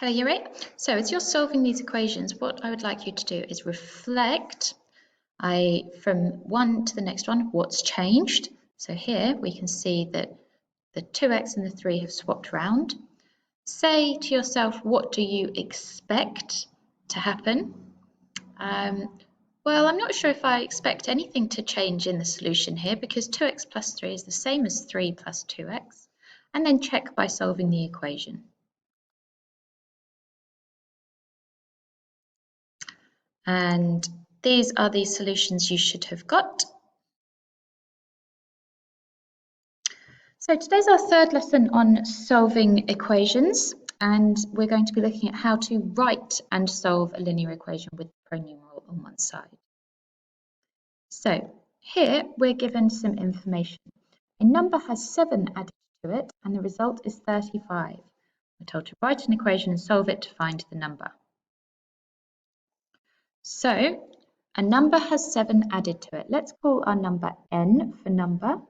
Hello, Year 8. So as you're solving these equations, what I would like you to do is reflect from one to the next one, what's changed. So here we can see that the 2x and the 3 have swapped around. Say to yourself, what do you expect to happen? Well, I'm not sure if I expect anything to change in the solution here because 2x plus 3 is the same as 3 plus 2x. And then check by solving the equation. And these are the solutions you should have got. So today's our third lesson on solving equations, and we're going to be looking at how to write and solve a linear equation with the pronumeral on one side. So here we're given some information. A number has 7 added to it, and the result is 35. We're told to write an equation and solve it to find the number. So a number has 7 added to it. Let's call our number n for number.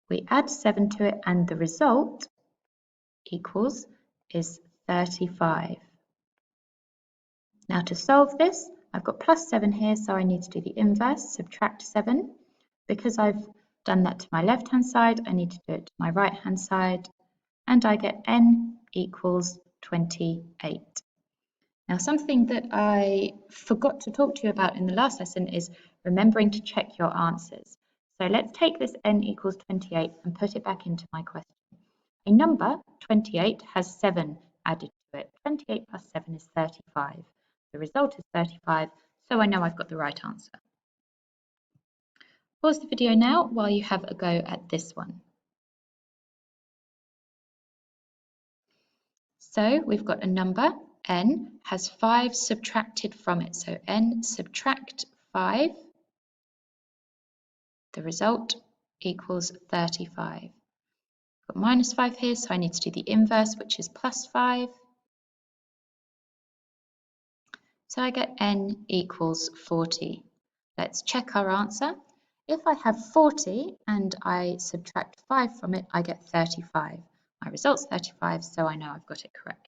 We add 7 to it and the result is 35. Now to solve this, I've got plus 7 here, so I need to do the inverse, subtract 7. Because I've done that to my left-hand side, I need to do it to my right-hand side, and I get n equals 28. Now something that I forgot to talk to you about in the last lesson is remembering to check your answers. So let's take this n equals 28 and put it back into my question. A number, 28, has 7 added to it. 28 plus 7 is 35. The result is 35, so I know I've got the right answer. Pause the video now while you have a go at this one. So we've got a number, n, has 5 subtracted from it. So n subtract 5. The result equals 35. I've got minus 5 here, so I need to do the inverse, which is plus 5. So I get n equals 40. Let's check our answer. If I have 40 and I subtract 5 from it, I get 35. My result's 35, so I know I've got it correct.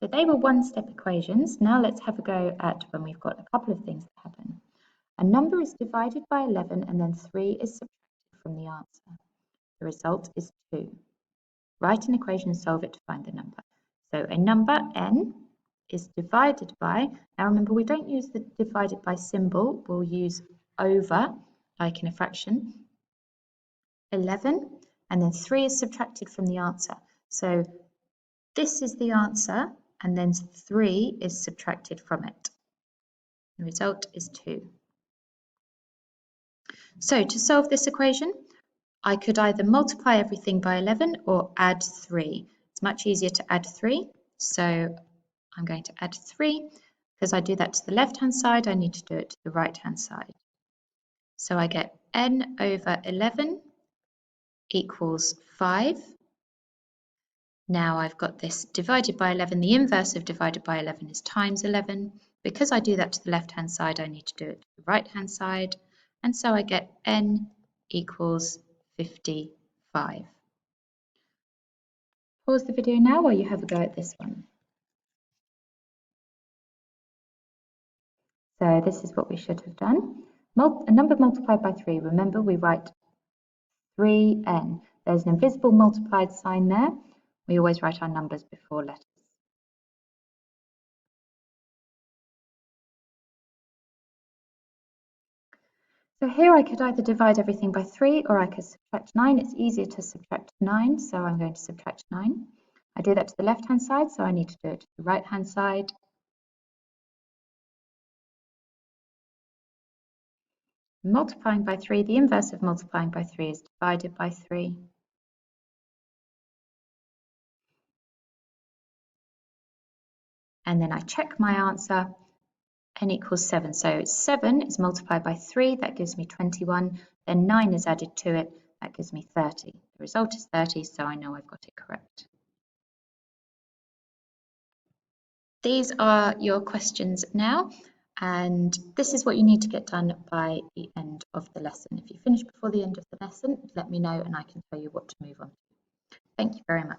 So they were one-step equations. Now let's have a go at when we've got a couple of things that happen. A number is divided by 11 and then 3 is subtracted from the answer. The result is 2. Write an equation and solve it to find the number. So a number, n, is divided by, now remember we don't use the divided by symbol, we'll use over, like in a fraction, 11, and then 3 is subtracted from the answer. So this is the answer, and then 3 is subtracted from it. The result is 2. So to solve this equation, I could either multiply everything by 11 or add 3. It's much easier to add 3, so I'm going to add 3. Because I do that to the left-hand side, I need to do it to the right-hand side. So I get n over 11 equals 5. Now I've got this divided by 11. The inverse of divided by 11 is times 11. Because I do that to the left-hand side, I need to do it to the right-hand side. And so I get n equals 55. Pause the video now while you have a go at this one. So this is what we should have done. A number multiplied by 3. Remember, we write 3n. There's an invisible multiplied sign there. We always write our numbers before letters. So here I could either divide everything by 3 or I could subtract 9. It's easier to subtract 9, so I'm going to subtract 9. I do that to the left-hand side, so I need to do it to the right-hand side. Multiplying by 3, the inverse of multiplying by 3 is divided by 3. And then I check my answer, n equals 7. So 7 is multiplied by 3, that gives me 21. Then 9 is added to it, that gives me 30. The result is 30, so I know I've got it correct. These are your questions now, and this is what you need to get done by the end of the lesson. If you finish before the end of the lesson, let me know and I can tell you what to move on to. Thank you very much.